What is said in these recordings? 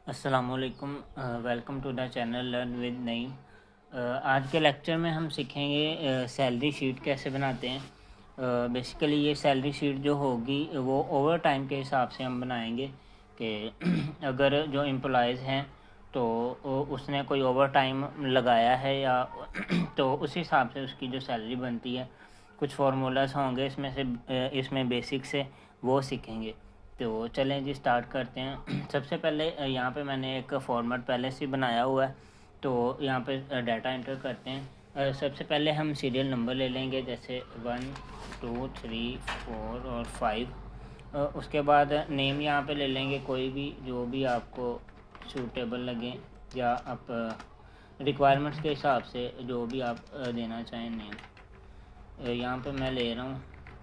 अस्सलामुअलैकुम। Welcome to the channel learn with Naeem. आज के लेक्चर में हम सीखेंगे सैलरी शीट कैसे बनाते हैं। बेसिकली ये सैलरी शीट जो होगी वो ओवर टाइम के हिसाब से हम बनाएंगे कि अगर जो एम्प्लॉयज़ हैं तो उसने कोई ओवर टाइम लगाया है या तो उस हिसाब से उसकी जो सैलरी बनती है। कुछ फार्मूलाज होंगे इसमें से, इसमें बेसिक से वो सीखेंगे। तो चलें जी स्टार्ट करते हैं। सबसे पहले यहाँ पे मैंने एक फॉर्मेट पहले से बनाया हुआ है, तो यहाँ पे डाटा एंटर करते हैं। सबसे पहले हम सीरियल नंबर ले लेंगे, जैसे 1 2 3 4 और 5। उसके बाद नेम यहाँ पे ले लेंगे, कोई भी जो भी आपको सूटेबल लगे या आप रिक्वायरमेंट्स के हिसाब से जो भी आप देना चाहें नेम। यहाँ पे मैं ले रहा हूँ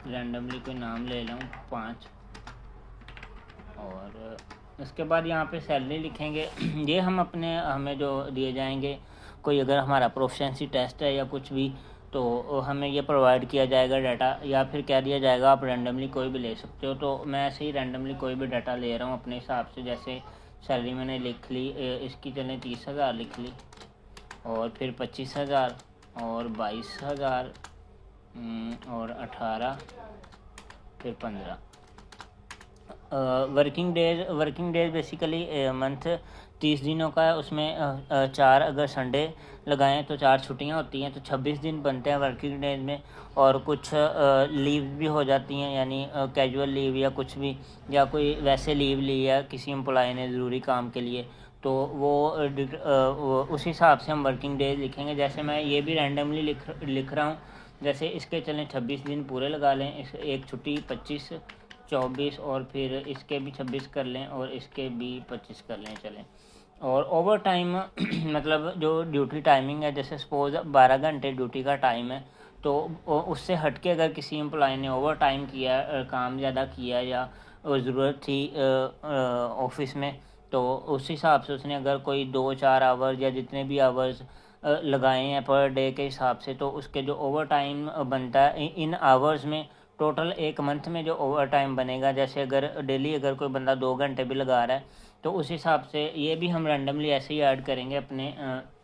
रैंडमली कोई नाम ले रहा हूँ 5। और उसके बाद यहाँ पे सैलरी लिखेंगे। ये हम अपने हमें जो दिए जाएंगे, कोई अगर हमारा प्रोफिशिएंसी टेस्ट है या कुछ भी, तो हमें ये प्रोवाइड किया जाएगा डाटा, या फिर कह दिया जाएगा आप रैंडमली कोई भी ले सकते हो। तो मैं ऐसे ही रैंडमली कोई भी डाटा ले रहा हूँ अपने हिसाब से। जैसे सैलरी मैंने लिख ली, इसकी चलें 30,000 लिख ली, और फिर 25,000 और 22,000 और 18, फिर 15। वर्किंग डेज बेसिकली मंथ 30 दिनों का है। उसमें 4 अगर संडे लगाएं तो 4 छुट्टियां होती हैं, तो 26 दिन बनते हैं वर्किंग डेज में। और कुछ लीव भी हो जाती हैं, यानी कैजुअल लीव या कुछ भी, या कोई वैसे लीव ली है किसी एम्प्लॉय ने ज़रूरी काम के लिए, तो वो उस हिसाब से हम वर्किंग डेज लिखेंगे। जैसे मैं ये भी रैंडमली लिख रहा हूँ। जैसे इसके चलें 26 दिन पूरे लगा लें, इस एक छुट्टी 25 24, और फिर इसके भी 26 कर लें और इसके भी 25 कर लें चलें। और ओवर टाइम मतलब जो ड्यूटी टाइमिंग है, जैसे सपोज 12 घंटे ड्यूटी का टाइम है, तो उससे हट के अगर किसी एम्प्लॉय ने ओवर टाइम किया, काम ज़्यादा किया, या ज़रूरत थी ऑफिस में, तो उस हिसाब से उसने अगर कोई 2-4 आवर्स या जितने भी आवर्स लगाए हैं पर डे के हिसाब से, तो उसके जो ओवर टाइम बनता है इन आवर्स में, टोटल एक मंथ में जो ओवर टाइम बनेगा, जैसे अगर डेली अगर कोई बंदा 2 घंटे भी लगा रहा है, तो उस हिसाब से ये भी हम रैंडमली ऐसे ही ऐड करेंगे अपने,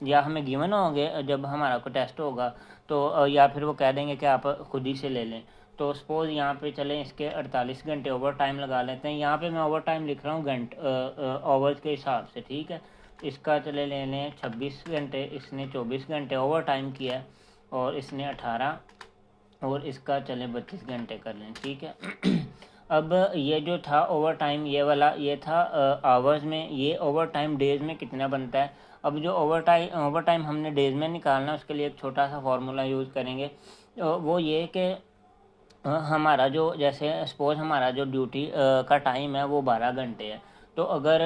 या हमें गिवन होंगे जब हमारा कोई टेस्ट होगा, तो या फिर वो कह देंगे कि आप खुद ही से ले लें। तो सपोज यहाँ पे चलें इसके 48 घंटे ओवर टाइम लगा लेते हैं। यहाँ पे मैं ओवर टाइम लिख रहा हूँ आवर्स के हिसाब से, ठीक है। इसका चले ले लें 26 घंटे, इसने 24 घंटे ओवर टाइम किया है, और इसने 18, और इसका चले 32 घंटे कर लें, ठीक है। अब ये जो था ओवर टाइम, ये वाला ये था आवर्स में। ये ओवर टाइम डेज में कितना बनता है। अब जो ओवर टाइम हमने डेज में निकालना है, उसके लिए एक छोटा सा फार्मूला यूज़ करेंगे। वो ये कि हमारा जो, जैसे सपोज हमारा जो ड्यूटी का टाइम है वो 12 घंटे है, तो अगर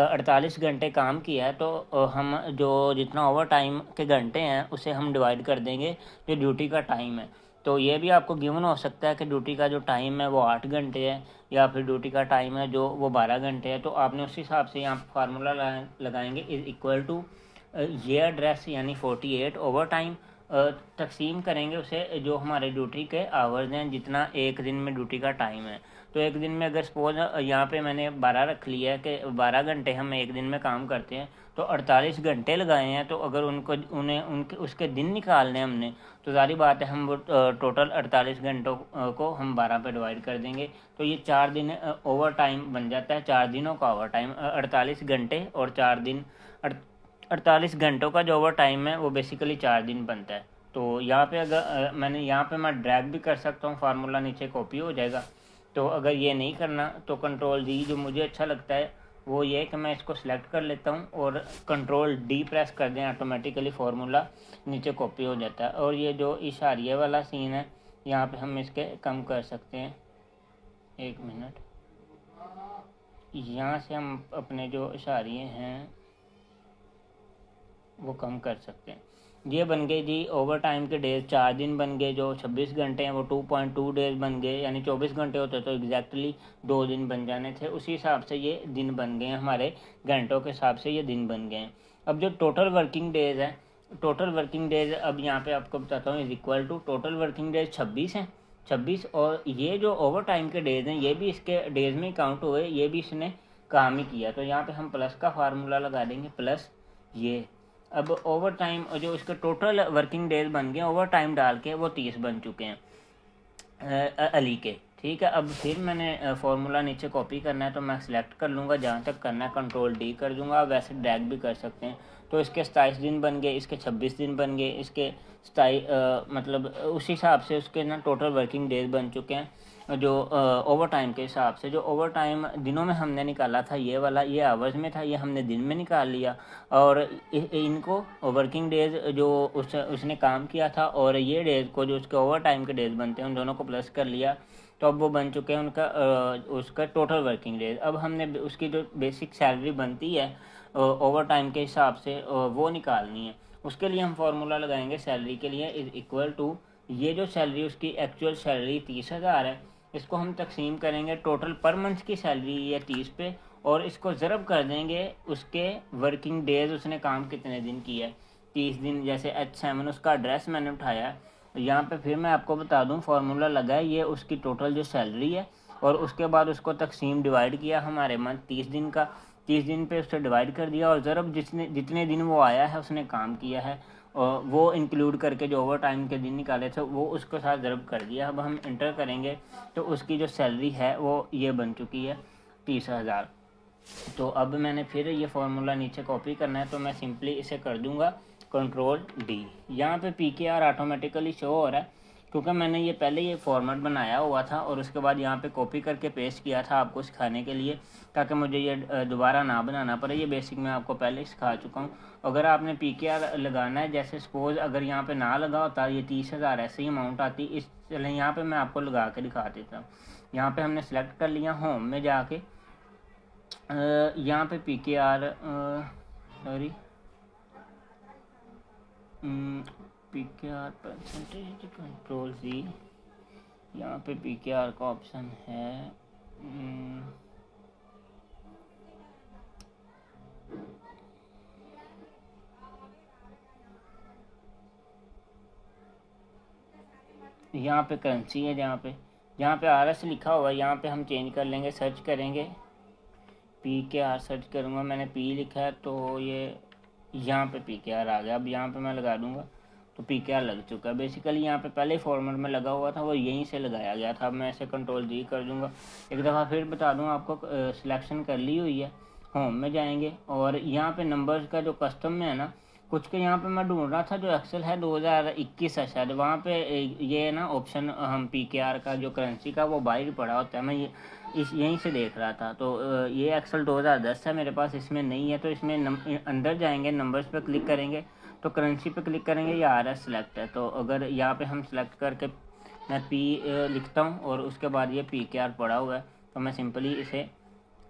48 घंटे काम किया है, तो हम जो जितना ओवर टाइम के घंटे हैं उसे हम डिवाइड कर देंगे जो ड्यूटी का टाइम है। तो ये भी आपको गिवन हो सकता है कि ड्यूटी का जो टाइम है वो 8 घंटे है, या फिर ड्यूटी का टाइम है जो वो 12 घंटे है। तो आपने उस हिसाब से यहाँ फार्मूला लगाएंगे, इज इक्वल टू ये एड्रेस यानी 48 ओवर टाइम, तकसीम करेंगे उसे जो हमारे ड्यूटी के आवर्स हैं, जितना एक दिन में ड्यूटी का टाइम है। तो एक दिन में अगर सपोज यहाँ पे मैंने 12 रख लिया है कि 12 घंटे हम एक दिन में काम करते हैं, तो 48 घंटे लगाए हैं, तो अगर उन्हें उनके उसके दिन निकालने हमने, तो सारी बात है हम वो टोटल 48 घंटों को हम 12 पे डिवाइड कर देंगे। तो ये 4 दिन ओवर टाइम बन जाता है, 4 दिनों का ओवर टाइम। 48 घंटे और 4 दिन, 48 घंटों का जो ओवर टाइम है वो बेसिकली 4 दिन बनता है। तो यहाँ पे अगर मैंने यहाँ पे मैं ड्रैग भी कर सकता हूँ, फार्मूला नीचे कॉपी हो जाएगा। तो अगर ये नहीं करना तो कंट्रोल डी, जो मुझे अच्छा लगता है वो ये है कि मैं इसको सिलेक्ट कर लेता हूँ और कंट्रोल डी प्रेस कर दें, ऑटोमेटिकली फार्मूला नीचे कॉपी हो जाता है। और ये जो इशारिये वाला सीन है, यहाँ पे हम इसके कम कर सकते हैं। एक मिनट, यहाँ से हम अपने जो इशारिये हैं वो कम कर सकते हैं। ये बन गए जी ओवर टाइम के डेज, 4 दिन बन गए। जो 26 घंटे हैं वो 2.2 डेज बन गए, यानी 24 घंटे होते तो एग्जैक्टली 2 दिन बन जाने थे। उसी हिसाब से ये दिन बन गए हैं, हमारे घंटों के हिसाब से ये दिन बन गए हैं। अब जो टोटल वर्किंग डेज है, टोटल वर्किंग डेज अब यहाँ पे आपको बताता हूँ, is equal to total working days 26 हैं, 26। और ये जो ओवर टाइम के डेज हैं ये भी इसके डेज में काउंट हुए, ये भी इसने काम ही किया। तो यहाँ पे हम प्लस का फार्मूला लगा देंगे, प्लस ये। अब ओवर टाइम जो इसके टोटल वर्किंग डेज बन गए, ओवर टाइम डाल के वो 30 बन चुके हैं अली के। ठीक है, अब फिर मैंने फार्मूला नीचे कॉपी करना है तो मैं सिलेक्ट कर लूँगा, जहाँ तक करना है कंट्रोल डी कर दूँगा। आप वैसे ड्रैग भी कर सकते हैं। तो इसके 27 दिन बन गए, इसके 26 दिन बन गए, इसके मतलब उस हिसाब से उसके ना टोटल वर्किंग डेज बन चुके हैं जो ओवर टाइम के हिसाब से। जो ओवर टाइम दिनों में हमने निकाला था ये वाला, ये आवर्स में था, ये हमने दिन में निकाल लिया। और इनको वर्किंग डेज जो उसने काम किया था और ये डेज को जो उसके ओवर टाइम के डेज बनते हैं उन दोनों को प्लस कर लिया, तो अब वो बन चुके हैं उनका उसका टोटल वर्किंग डेज। अब हमने उसकी जो बेसिक सैलरी बनती है ओवर टाइम के हिसाब से वो निकालनी है। उसके लिए हम फार्मूला लगाएंगे सैलरी के लिए इज इक्वल टू, ये जो सैलरी उसकी एक्चुअल सैलरी 30,000 है, इसको हम तकसीम करेंगे टोटल पर मंथ की सैलरी है 30 पे, और इसको ज़रब कर देंगे उसके वर्किंग डेज, उसने काम कितने दिन किया है, 30 दिन। जैसे H7 उसका एड्रेस मैंने उठाया है यहाँ पे, फिर मैं आपको बता दूं फार्मूला लगा है, ये उसकी टोटल जो सैलरी है और उसके बाद उसको तकसीम डिवाइड किया हमारे मंथ 30 दिन का, 30 दिन पे उससे डिवाइड कर दिया, और ज़रब जितने दिन वो आया है उसने काम किया है और वो इंक्लूड करके जो ओवर टाइम के दिन निकाले थे वो उसके साथ ज़रब कर दिया। अब हम इंटर करेंगे तो उसकी जो सैलरी है वो ये बन चुकी है 30,000। तो अब मैंने फिर ये फार्मूला नीचे कॉपी करना है तो मैं सिंपली इसे कर दूंगा कंट्रोल डी। यहाँ पे PKR ऑटोमेटिकली शो हो रहा है क्योंकि मैंने ये पहले ये फॉर्मेट बनाया हुआ था और उसके बाद यहाँ पे कॉपी करके पेस्ट किया था आपको सिखाने के लिए, ताकि मुझे ये दोबारा ना बनाना पड़े। ये बेसिक मैं आपको पहले ही सिखा चुका हूँ। अगर आपने PKR लगाना है, जैसे सपोज अगर यहाँ पे ना लगा होता ये 30,000 ऐसे ही अमाउंट आती, इस चले यहाँ पे मैं आपको लगा के दिखा देता हूँ। यहाँ पे हमने सेलेक्ट कर लिया होम में जाके, यहाँ पे PKR sorry PKR percentage control जी, यहाँ पे PKR का ऑप्शन है। यहाँ पे करेंसी है, जहाँ पे RS लिखा हुआ है यहाँ पे हम चेंज कर लेंगे, सर्च करेंगे PKR सर्च करूँगा, मैंने P लिखा है तो ये यहाँ पे PKR आ गया। अब यहाँ पे मैं लगा दूँगा तो PKR लग चुका है। बेसिकली यहाँ पे पहले फॉर्मेट में लगा हुआ था वो यहीं से लगाया गया था। अब मैं इसे कंट्रोल D कर दूँगा। एक दफ़ा फिर बता दूँ आपको, सिलेक्शन कर ली हुई है, होम में जाएंगे और यहाँ पे नंबर्स का जो कस्टम में है ना, कुछ के यहाँ पे मैं ढूंढ रहा था जो एक्सेल है 2021 है शायद, वहाँ पे ये ना ऑप्शन हम PKR का जो करेंसी का वो बाहर पड़ा होता है, मैं ये यहीं से देख रहा था। तो ये एक्सेल 2010 है मेरे पास, इसमें नहीं है। तो इसमें अंदर जाएंगे, नंबर्स पे क्लिक करेंगे तो करेंसी पे क्लिक करेंगे, ये RS सेलेक्ट है। तो अगर यहाँ पे हम सेलेक्ट करके मैं P लिखता हूँ और उसके बाद ये PKR पड़ा हुआ है तो मैं सिंपली इसे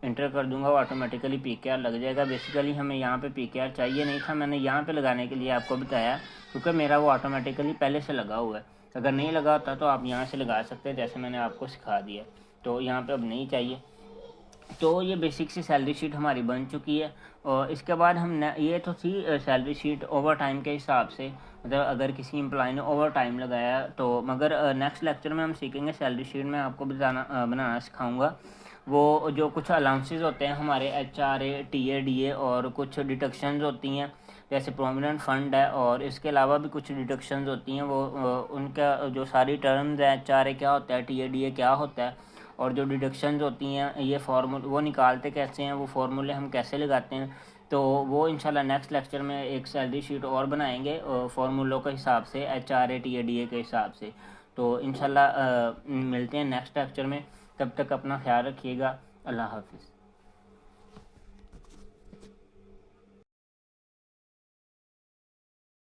इंटर कर दूंगा, वो ऑटोमेटिकली PKR लग जाएगा। बेसिकली हमें यहाँ पे PKR चाहिए नहीं था, मैंने यहाँ पे लगाने के लिए आपको बताया क्योंकि मेरा वो ऑटोमेटिकली पहले से लगा हुआ है। अगर नहीं लगा होता तो आप यहाँ से लगा सकते हैं जैसे मैंने आपको सिखा दिया। तो यहाँ पे अब नहीं चाहिए। तो ये बेसिक सी सैलरी शीट हमारी बन चुकी है। और इसके बाद हम ये तो थी सैलरी शीट ओवर टाइम के हिसाब से, मतलब अगर किसी एम्प्लॉय ने ओवर टाइम लगाया तो। मगर नेक्स्ट लेक्चर में हम सीखेंगे सैलरी शीट में आपको बनाना सिखाऊंगा वो जो कुछ अलाउंसेस होते हैं हमारे HRA TA DA और कुछ डिडक्शंस होती हैं जैसे प्रोविडेंट फंड है, और इसके अलावा भी कुछ डिडक्शंस होती हैं वो उनका जो सारी टर्म्स है HRA क्या होता है TA DA क्या होता है और जो डिडक्शंस होती हैं ये फार्मूले वो निकालते कैसे हैं, वो फार्मूले हम कैसे लगाते हैं। तो वो इंशाल्लाह नेक्स्ट लेक्चर में एक सैलरी शीट और बनाएंगे फार्मूलों के हिसाब से HRA TA DA के हिसाब से। तो इंशाल्लाह मिलते हैं नेक्स्ट लेक्चर में। तब तक अपना ख्याल रखिएगा। अल्लाह हाफिज़।